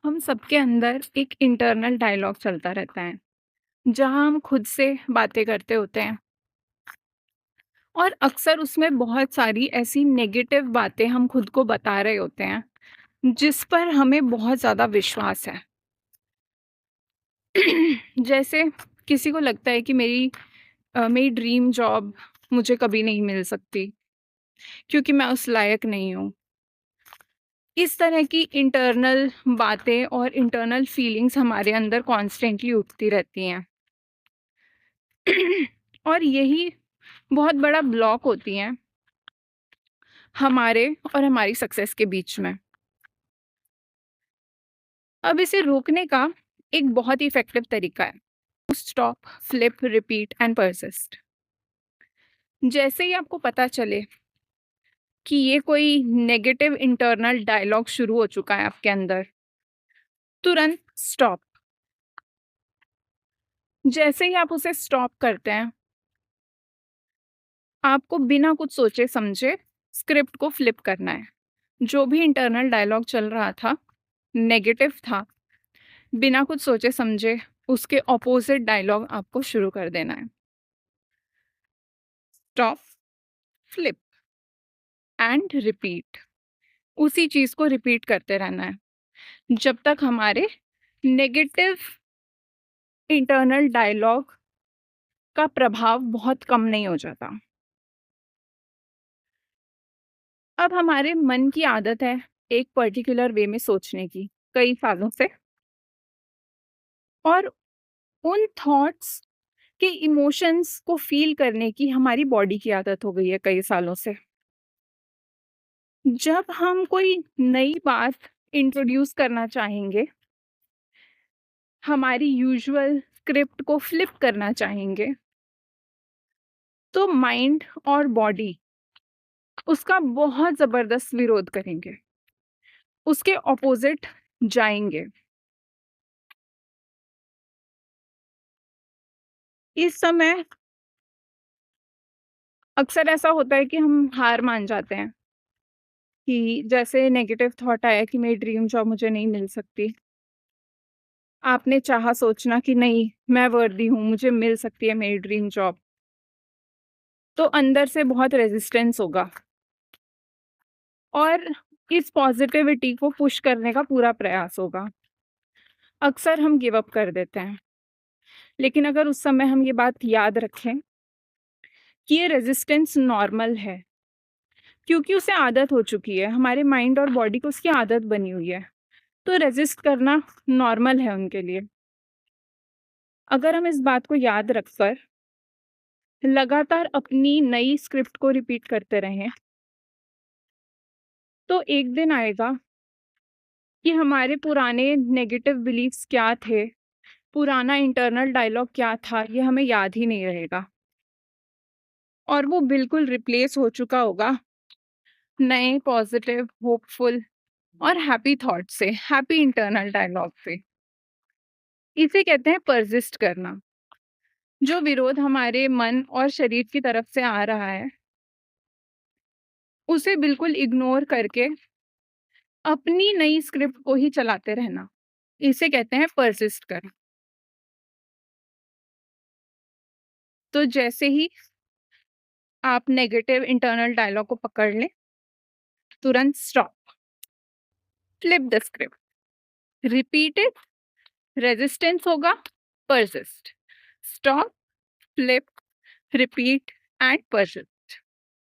हम सबके अंदर एक इंटरनल डायलॉग चलता रहता है जहाँ हम खुद से बातें करते होते हैं और अक्सर उसमें बहुत सारी ऐसी नेगेटिव बातें हम खुद को बता रहे होते हैं जिस पर हमें बहुत ज़्यादा विश्वास है। जैसे किसी को लगता है कि मेरी ड्रीम जॉब मुझे कभी नहीं मिल सकती क्योंकि मैं उस लायक नहीं हूँ। इस तरह की इंटरनल बातें और इंटरनल फीलिंग्स हमारे अंदर कॉन्स्टेंटली उठती रहती हैं। और यही बहुत बड़ा ब्लॉक होती हैं हमारे और हमारी सक्सेस के बीच में। अब इसे रोकने का एक बहुत ही इफेक्टिव तरीका है stop, flip, repeat and persist. जैसे ही आपको पता चले कि ये कोई नेगेटिव इंटरनल डायलॉग शुरू हो चुका है आपके अंदर, तुरंत स्टॉप। जैसे ही आप उसे स्टॉप करते हैं, आपको बिना कुछ सोचे समझे स्क्रिप्ट को फ्लिप करना है। जो भी इंटरनल डायलॉग चल रहा था, नेगेटिव था, बिना कुछ सोचे समझे उसके ऑपोजिट डायलॉग आपको शुरू कर देना है। Stop, flip and repeat. उसी चीज को रिपीट करते रहना है जब तक हमारे नेगेटिव इंटरनल डायलॉग का प्रभाव बहुत कम नहीं हो जाता। अब हमारे मन की आदत है एक पर्टिकुलर वे में सोचने की कई सालों से, और उन थॉट्स के इमोशंस को फील करने की हमारी बॉडी की आदत हो गई है कई सालों से। जब हम कोई नई बात इंट्रोड्यूस करना चाहेंगे, हमारी यूजुअल स्क्रिप्ट को फ्लिप करना चाहेंगे, तो माइंड और बॉडी उसका बहुत जबरदस्त विरोध करेंगे, उसके ऑपोजिट जाएंगे। इस समय अक्सर ऐसा होता है कि हम हार मान जाते हैं कि जैसे नेगेटिव थॉट आया कि मेरी ड्रीम जॉब मुझे नहीं मिल सकती, आपने चाहा सोचना कि नहीं, मैं वर्दी हूँ, मुझे मिल सकती है मेरी ड्रीम जॉब, तो अंदर से बहुत रेजिस्टेंस होगा और इस पॉजिटिविटी को पुश करने का पूरा प्रयास होगा। अक्सर हम गिव अप कर देते हैं, लेकिन अगर उस समय हम ये बात याद रखें कि ये रेजिस्टेंस नॉर्मल है, क्योंकि उसे आदत हो चुकी है, हमारे माइंड और बॉडी को उसकी आदत बनी हुई है, तो रेजिस्ट करना नॉर्मल है उनके लिए। अगर हम इस बात को याद रखकर लगातार अपनी नई स्क्रिप्ट को रिपीट करते रहें, तो एक दिन आएगा कि हमारे पुराने नेगेटिव बिलीफ्स क्या थे, पुराना इंटरनल डायलॉग क्या था, ये हमें याद ही नहीं रहेगा और वो बिल्कुल रिप्लेस हो चुका होगा नए पॉजिटिव, होपफुल और हैप्पी थॉट से, हैप्पी इंटरनल डायलॉग से। इसे कहते हैं परसिस्ट करना। जो विरोध हमारे मन और शरीर की तरफ से आ रहा है, उसे बिल्कुल इग्नोर करके अपनी नई स्क्रिप्ट को ही चलाते रहना, इसे कहते हैं परसिस्ट करना। तो जैसे ही आप नेगेटिव इंटरनल डायलॉग को पकड़ लें, तुरंत stop, flip the script, repeat it, resistance होगा, persist, stop, flip, repeat and persist.